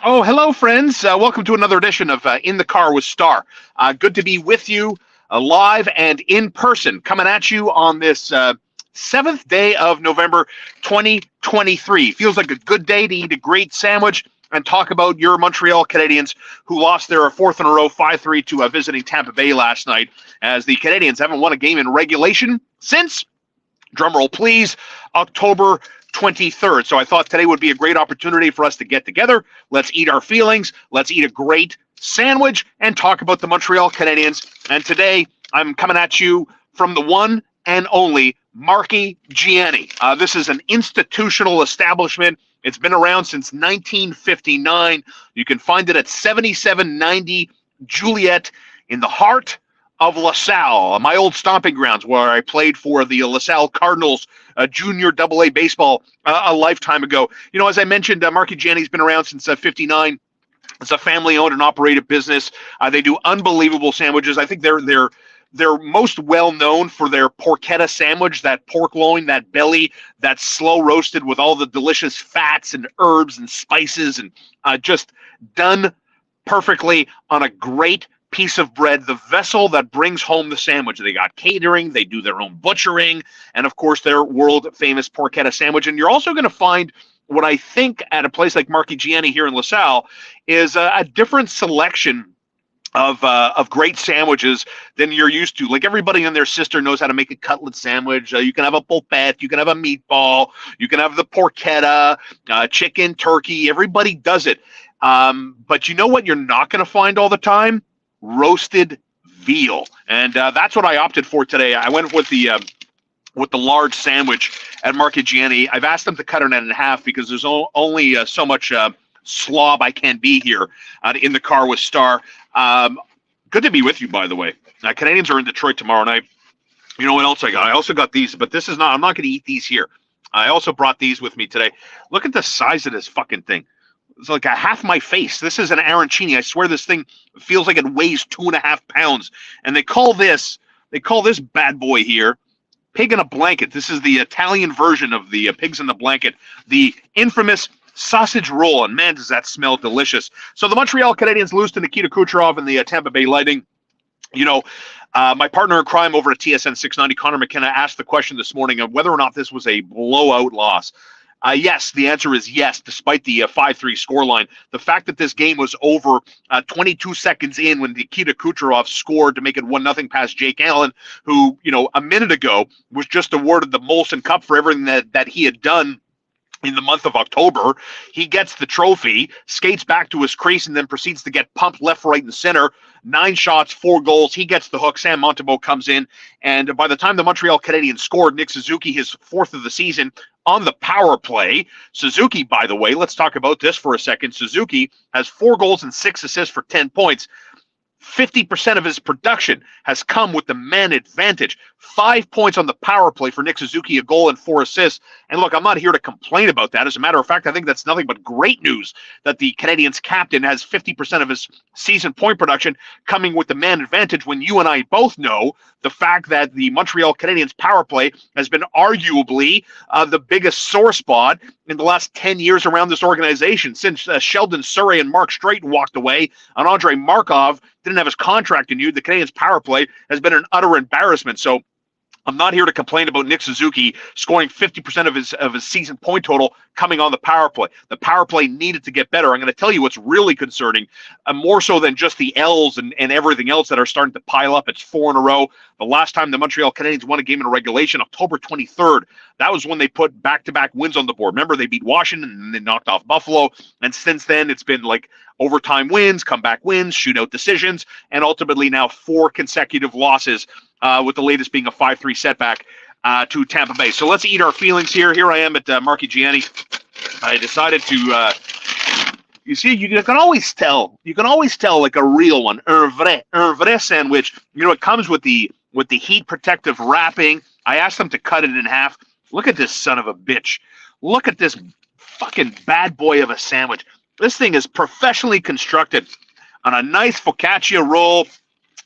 Oh, hello, friends. Welcome to another edition of In the Car with Star. Good to be with you live and in person, coming at you on this 7th day of November 2023. Feels like a good day to eat a great sandwich and talk about your Montreal Canadiens, who lost their fourth in a row 5-3 to visiting Tampa Bay last night, as the Canadiens haven't won a game in regulation since, drumroll please, October 23rd. So I thought today would be a great opportunity for us to get together. Let's eat our feelings. Let's eat a great sandwich and talk about the Montreal Canadiens. And today I'm coming at you from the one and only Marky Giani. This is an institutional establishment. It's been around since 1959. You can find it at 7790 Juliet in the heart of LaSalle, my old stomping grounds where I played for the LaSalle Cardinals junior AA baseball a lifetime ago. You know, as I mentioned, Marky Giani's been around since 59. It's a family-owned and operated business. They do unbelievable sandwiches. I think they're most well known for their porchetta sandwich, that pork loin, that belly, that's slow roasted with all the delicious fats and herbs and spices, and just done perfectly on a great piece of bread, the vessel that brings home the sandwich. They got catering, they do their own butchering, and of course their world famous porchetta sandwich. And you're also going to find what I think at a place like Marky Giani here in LaSalle is a different selection of great sandwiches than you're used to. Like, everybody and their sister knows how to make a cutlet sandwich. You can have a polpette, you can have a meatball, you can have the porchetta, chicken, turkey. Everybody does it. But you know what you're not going to find all the time? Roasted veal. And that's what I opted for today. I went with the large sandwich at Marky Giani. I've asked them to cut it in half because there's only so much slob I can be here in the car with Star. Good to be with you, by the way. Canadiens are in Detroit tomorrow night. You know what else I got? I also got these, but this is not, I'm not going to eat these here. I also brought these with me today. Look at the size of this fucking thing. It's like a half my face. This is an arancini. I swear this thing feels like it weighs 2.5 pounds. And they call this bad boy here pig in a blanket. This is the Italian version of the pigs in the blanket, the infamous sausage roll. And man, does that smell delicious. So the Montreal Canadiens lose to Nikita Kucherov and the Tampa Bay Lightning. You know, my partner in crime over at TSN 690, Connor McKenna, asked the question this morning of whether or not this was a blowout loss. Yes, the answer is yes, despite the 5-3 scoreline. The fact that this game was over 22 seconds in when Nikita Kucherov scored to make it 1-0 past Jake Allen, who, you know, a minute ago was just awarded the Molson Cup for everything that he had done in the month of October. He gets the trophy, skates back to his crease, and then proceeds to get pumped left, right, and center. 9 shots, 4 goals. He gets the hook. Sam Montembeault comes in. And by the time the Montreal Canadiens scored, Nick Suzuki, his 4th of the season, on the power play. Suzuki, by the way, let's talk about this for a second. Suzuki has 4 goals and 6 assists for 10 points. 50% of his production has come with the man advantage. 5 points on the power play for Nick Suzuki, a goal and 4 assists. And look, I'm not here to complain about that. As a matter of fact, I think that's nothing but great news that the Canadiens captain has 50% of his season point production coming with the man advantage, when you and I both know the fact that the Montreal Canadiens power play has been arguably the biggest sore spot in the last 10 years around this organization, since Sheldon Surrey and Mark Straight walked away and Andrei Markov didn't have his contract renewed. The Canadiens power play has been an utter embarrassment. So I'm not here to complain about Nick Suzuki scoring 50% of his season point total coming on the power play. The power play needed to get better. I'm going to tell you what's really concerning, more so than just the L's and everything else that are starting to pile up. It's 4 in a row. The last time the Montreal Canadiens won a game in regulation, October 23rd, that was when they put back-to-back wins on the board. Remember, they beat Washington and they knocked off Buffalo. And since then, it's been like overtime wins, comeback wins, shootout decisions, and ultimately now 4 consecutive losses, with the latest being a 5-3 setback to Tampa Bay. So let's eat our feelings here. Here I am at Marky Giani. I decided to, you see, you can always tell. You can always tell like a real one, un vrai sandwich. You know, it comes with the heat protective wrapping. I asked them to cut it in half. Look at this son of a bitch. Look at this fucking bad boy of a sandwich. This thing is professionally constructed on a nice focaccia roll.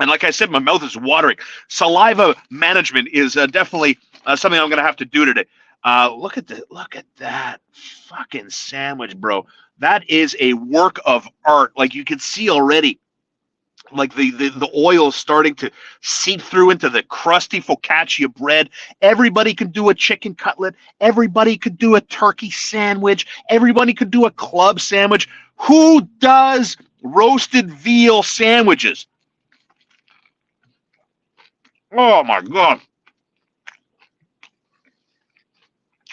And like I said, my mouth is watering. Saliva management is definitely something I'm going to have to do today. Look at that fucking sandwich, bro. That is a work of art. Like you can see already, like the oil is starting to seep through into the crusty focaccia bread. Everybody could do a chicken cutlet. Everybody could do a turkey sandwich. Everybody could do a club sandwich. Who does roasted veal sandwiches? Oh my God.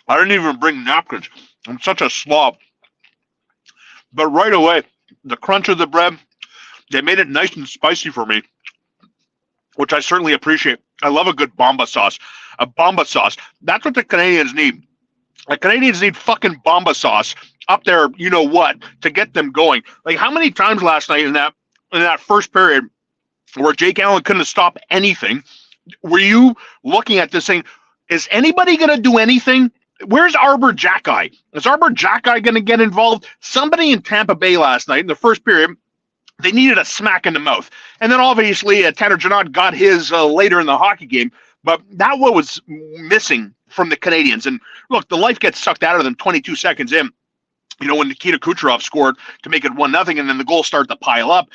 I didn't even bring napkins. I'm such a slob. But right away, the crunch of the bread, they made it nice and spicy for me, which I certainly appreciate. I love a good bomba sauce. A bomba sauce. That's what the Canadiens need. The Canadiens need fucking bomba sauce up there, you know what, to get them going. Like how many times last night in that first period where Jake Allen couldn't stop anything, were you looking at this saying, is anybody going to do anything? Where's Arbor Jackeye? Is Arbor Jackeye going to get involved? Somebody in Tampa Bay last night in the first period, they needed a smack in the mouth. And then obviously Tanner Janot got his later in the hockey game. But that was missing from the Canadiens. And look, the life gets sucked out of them 22 seconds in. You know, when Nikita Kucherov scored to make it 1-0, and then the goals start to pile up.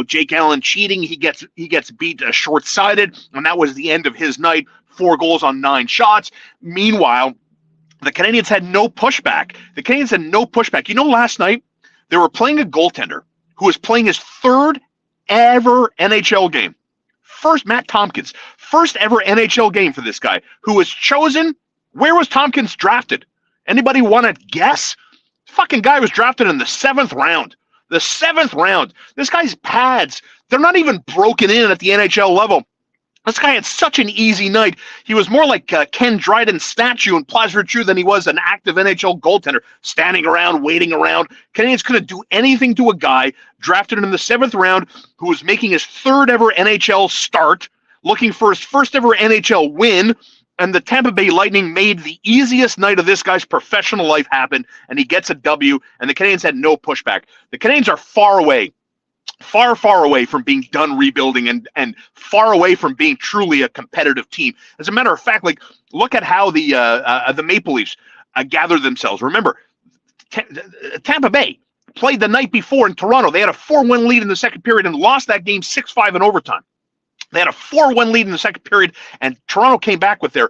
Jake Allen cheating, he gets beat short-sided, and that was the end of his night. 4 goals on 9 shots. Meanwhile, the Canadiens had no pushback. You know, last night they were playing a goaltender who was playing his 3rd ever NHL game. Matt Tompkins, first ever NHL game for this guy, who was chosen. Where was Tompkins drafted? Anybody want to guess? Fucking guy was drafted in the 7th round. The 7th round. This guy's pads, they're not even broken in at the NHL level. This guy had such an easy night. He was more like Ken Dryden's statue in Placer True than he was an active NHL goaltender, standing around, waiting around. Canadiens couldn't do anything to a guy drafted in the 7th round who was making his 3rd ever NHL start, looking for his 1st ever NHL win, and the Tampa Bay Lightning made the easiest night of this guy's professional life happen, and he gets a W, and the Canadiens had no pushback. The Canadiens are far away from being done rebuilding and far away from being truly a competitive team. As a matter of fact, like look at how the Maple Leafs gathered themselves. Remember, Tampa Bay played the night before in Toronto. They had a 4-1 lead in the second period and lost that game 6-5 in overtime. They had a 4-1 lead in the second period, and Toronto came back with their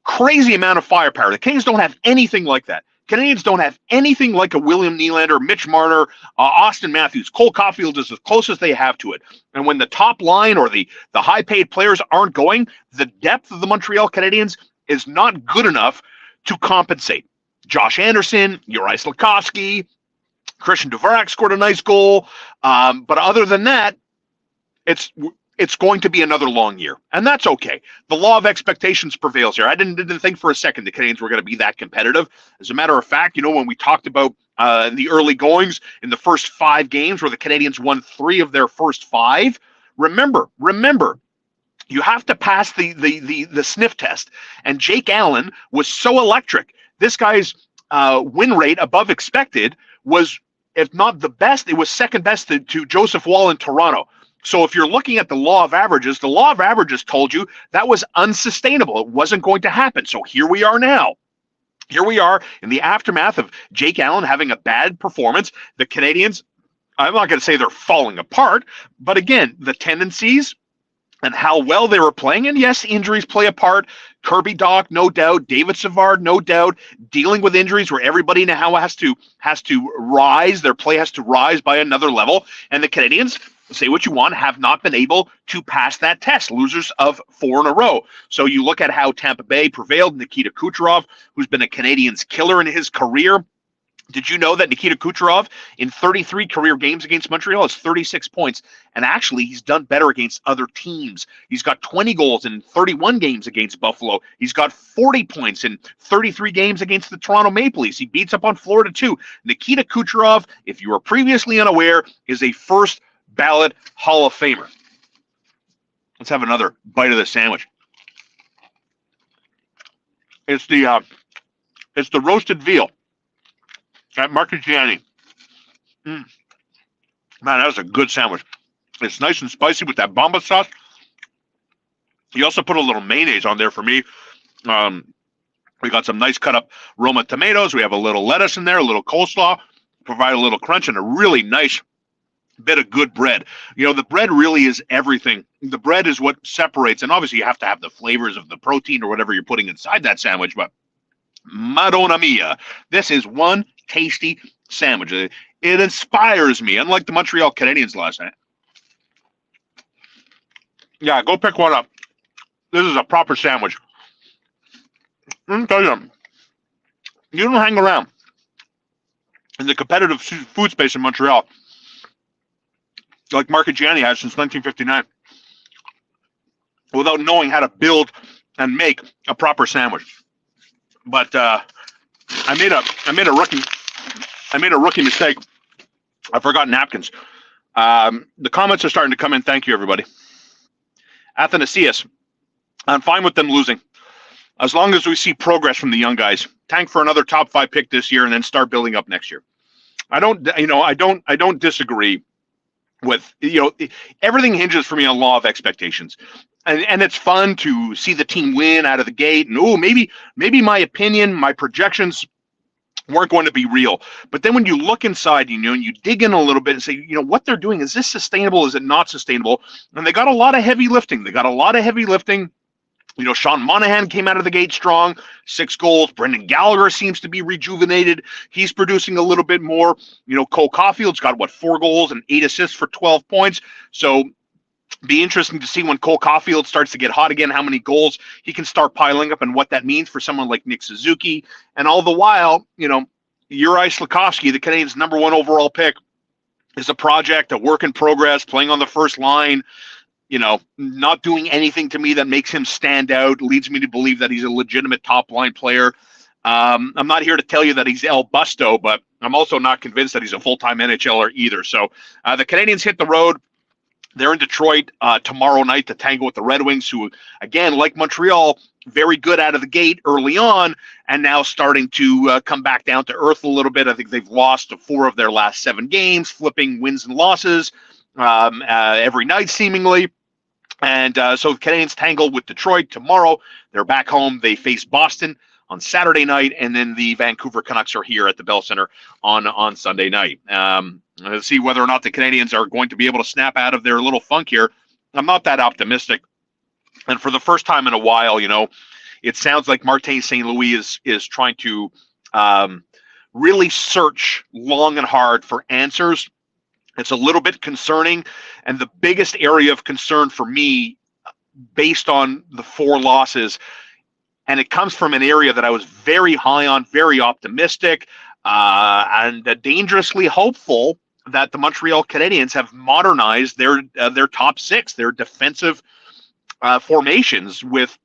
crazy amount of firepower. The Canadiens don't have anything like that. Canadiens don't have anything like a William Nylander, Mitch Marner, Austin Matthews. Cole Caulfield is as close as they have to it. And when the top line or the high-paid players aren't going, the depth of the Montreal Canadiens is not good enough to compensate. Josh Anderson, Juraj Slafkovsky, Christian Dvorak scored a nice goal. But other than that, it's going to be another long year, and that's okay. The law of expectations prevails here. I didn't think for a second the Canadiens were going to be that competitive. As a matter of fact, when we talked about the early goings in the first 5 games where the Canadiens won 3 of their first 5, remember, you have to pass the sniff test, and Jake Allen was so electric. This guy's win rate above expected was, if not the best, it was second best to Joseph Woll in Toronto. So if you're looking at the law of averages, the law of averages told you that was unsustainable. It wasn't going to happen. So here we are now. Here we are in the aftermath of Jake Allen having a bad performance. The Canadiens, I'm not going to say they're falling apart, but again, the tendencies and how well they were playing, and yes, injuries play a part. Kirby Dach, no doubt. David Savard, no doubt. Dealing with injuries where everybody now has to rise. Their play has to rise by another level. And the Canadiens, say what you want, have not been able to pass that test. Losers of 4 in a row. So you look at how Tampa Bay prevailed. Nikita Kucherov, who's been a Canadiens killer in his career. Did you know that Nikita Kucherov, in 33 career games against Montreal, has 36 points? And actually, he's done better against other teams. He's got 20 goals in 31 games against Buffalo. He's got 40 points in 33 games against the Toronto Maple Leafs. He beats up on Florida, too. Nikita Kucherov, if you were previously unaware, is a first ballot Hall of Famer. Let's have another bite of the sandwich. It's the roasted veal at Market Giani. Man, that was a good sandwich. It's nice and spicy with that bomba sauce. You also put a little mayonnaise on there for me. We got some nice cut up Roma tomatoes. We have a little lettuce in there, a little coleslaw. provide a little crunch, and a really nice bit of good bread. The bread really is everything. The bread is what separates, and obviously you have to have the flavors of the protein or whatever you're putting inside that sandwich, but Madonna mia, this is one tasty sandwich. It inspires me, unlike the Montreal Canadiens last night. Yeah, go pick one up. This is a proper sandwich. Let me tell you, you don't hang around in the competitive food space in Montreal like Mark and Giani has since 1959 without knowing how to build and make a proper sandwich. But I made a rookie mistake. I forgot napkins. The comments are starting to come in. Thank you, everybody. Athanasius, I'm fine with them losing, as long as we see progress from the young guys. Tank for another top 5 pick this year, and then start building up next year. I don't disagree with, everything hinges for me on law of expectations. And it's fun to see the team win out of the gate. And maybe my opinion, my projections weren't going to be real. But then when you look inside, and you dig in a little bit and say, what they're doing, is this sustainable? Is it not sustainable? And they got a lot of heavy lifting. Sean Monahan came out of the gate strong, 6 goals. Brendan Gallagher seems to be rejuvenated. He's producing a little bit more. Cole Caulfield's got 4 goals and 8 assists for 12 points. So be interesting to see when Cole Caulfield starts to get hot again, how many goals he can start piling up and what that means for someone like Nick Suzuki. And all the while, Juraj Slafkovsky, the Canadiens' number 1 overall pick, is a project, a work in progress, playing on the first line, not doing anything to me that makes him stand out, leads me to believe that he's a legitimate top-line player. I'm not here to tell you that he's El Busto, but I'm also not convinced that he's a full-time NHLer either. So the Canadiens hit the road. They're in Detroit tomorrow night to tangle with the Red Wings, who, again, like Montreal, very good out of the gate early on, and now starting to come back down to earth a little bit. I think they've lost 4 of their last 7 games, flipping wins and losses every night, seemingly. And so the Canadiens tangle with Detroit tomorrow. They're back home. They face Boston on Saturday night, and then the Vancouver Canucks are here at the Bell Center on Sunday night. Let's see whether or not the Canadiens are going to be able to snap out of their little funk here. I'm not that optimistic. And for the first time in a while, it sounds like Martin St. Louis is trying to really search long and hard for answers. It's a little bit concerning, and the biggest area of concern for me, based on the 4 losses, and it comes from an area that I was very high on, very optimistic, and dangerously hopeful that the Montreal Canadiens have modernized their top 6, their defensive formations, with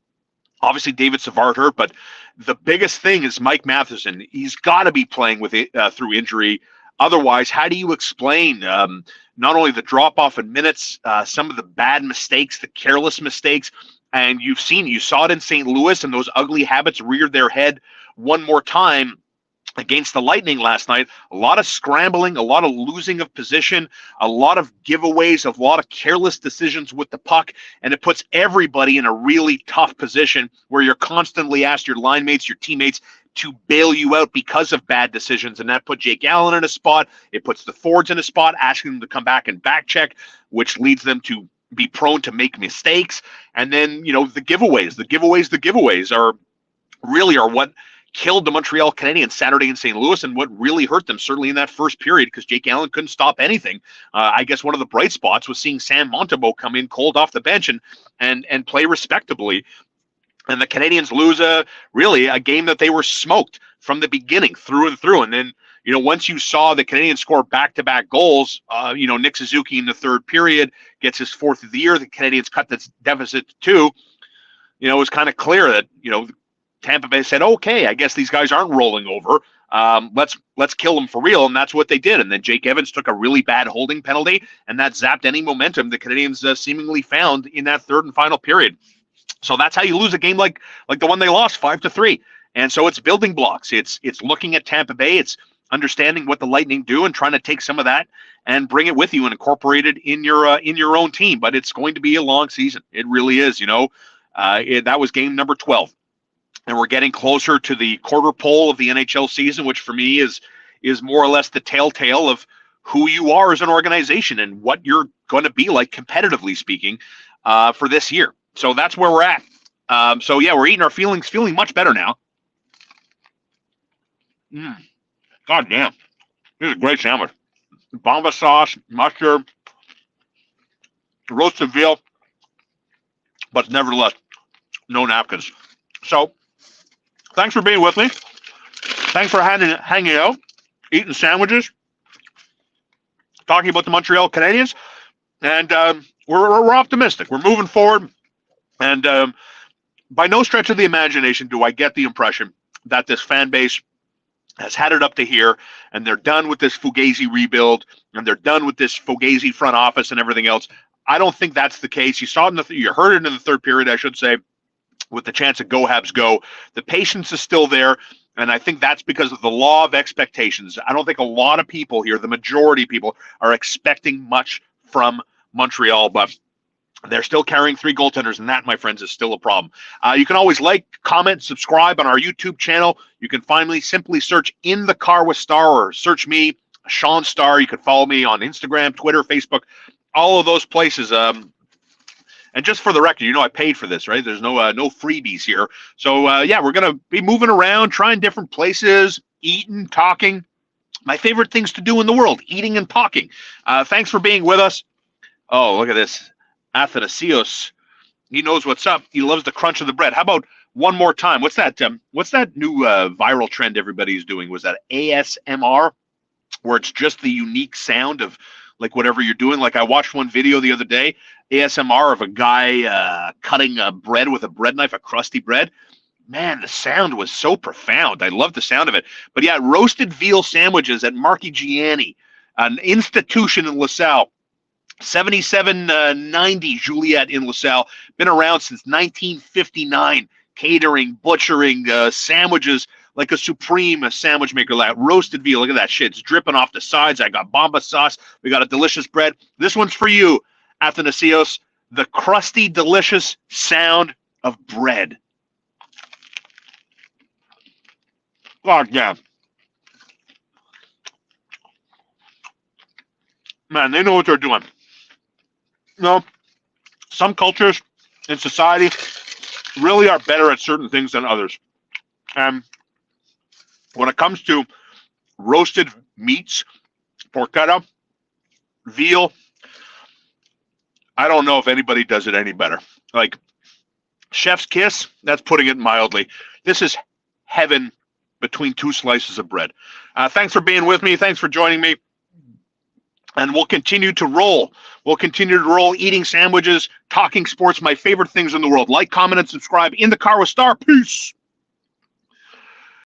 obviously David Savard hurt, but the biggest thing is Mike Matheson. He's got to be playing with it through injury. Otherwise, how do you explain not only the drop-off in minutes, some of the bad mistakes, the careless mistakes, and you saw it in St. Louis, and those ugly habits reared their head one more time against the Lightning last night. A lot of scrambling, a lot of losing of position, a lot of giveaways, a lot of careless decisions with the puck, and it puts everybody in a really tough position where you're constantly asked your line mates, your teammates, to bail you out because of bad decisions, and that put Jake Allen in a spot. It puts the forwards in a spot, asking them to come back and back check, which leads them to be prone to make mistakes. And then, the giveaways are what killed the Montreal Canadiens Saturday in St. Louis, and what really hurt them, certainly in that first period, because Jake Allen couldn't stop anything. I guess one of the bright spots was seeing Sam Montembeault come in cold off the bench and play respectably. And the Canadiens lose a game that they were smoked from the beginning, through and through. And then, once you saw the Canadiens score back-to-back goals, Nick Suzuki in the 3rd period gets his 4th of the year. The Canadiens cut the deficit to 2. It was kind of clear that, Tampa Bay said, okay, I guess these guys aren't rolling over. Let's kill them for real, and that's what they did. And then Jake Evans took a really bad holding penalty, and that zapped any momentum the Canadiens seemingly found in that 3rd and final period. So that's how you lose a game like the one they lost 5-3. And so it's building blocks. It's looking at Tampa Bay. It's understanding what the Lightning do and trying to take some of that and bring it with you and incorporate it in your own team. But it's going to be a long season. It really is. That was game number 12. And we're getting closer to the quarter pole of the NHL season, which for me is is more or less the telltale of who you are as an organization and what you're going to be like, competitively speaking, for this year. So that's where we're at. So yeah, we're eating our feelings, feeling much better now. God damn. This is a great sandwich. Bomba sauce, mustard, roasted veal, but nevertheless, no napkins. So, thanks for being with me. Thanks for hanging out, eating sandwiches, talking about the Montreal Canadiens, and we're optimistic. We're moving forward, and by no stretch of the imagination do I get the impression that this fan base has had it up to here, and they're done with this Fugazi rebuild, and they're done with this Fugazi front office and everything else. I don't think that's the case. You saw it you heard it in the third period, I should say, with the chance of go Habs go. The patience is still there, and I think that's because of the law of expectations. I don't think a lot of people here, the majority of people, are expecting much from Montreal, but they're still carrying 3 goaltenders, and that, my friends, is still a problem. You can always like, comment, subscribe on our YouTube channel. You can finally simply search In the Car with Star, or search me, Sean Starr. You can follow me on Instagram, Twitter, Facebook, all of those places. And just for the record, I paid for this, right? There's no freebies here. So, yeah, we're going to be moving around, trying different places, eating, talking. My favorite things to do in the world, eating and talking. Thanks for being with us. Oh, look at this. Athanasios, he knows what's up. He loves the crunch of the bread. How about one more time? What's that new viral trend everybody's doing? Was that ASMR, where it's just the unique sound of like whatever you're doing? Like I watched one video the other day, ASMR, of a guy cutting bread with a bread knife, a crusty bread. Man, the sound was so profound. I love the sound of it. But yeah, roasted veal sandwiches at Marky Giani, an institution in LaSalle. 7790 Juliet in LaSalle. Been around since 1959. Catering, butchering, sandwiches like a supreme sandwich maker. Like roasted veal. Look at that shit. It's dripping off the sides. I got bomba sauce. We got a delicious bread. This one's for you, Athanasios. The crusty, delicious sound of bread. God damn. Man, they know what they're doing. Some cultures in society really are better at certain things than others. And when it comes to roasted meats, porchetta, veal, I don't know if anybody does it any better. Like, chef's kiss, that's putting it mildly. This is heaven between 2 slices of bread. Thanks for being with me. Thanks for joining me. And we'll continue to roll. We'll continue to roll, eating sandwiches, talking sports, my favorite things in the world. Like, comment, and subscribe. In the Car with Star. Peace.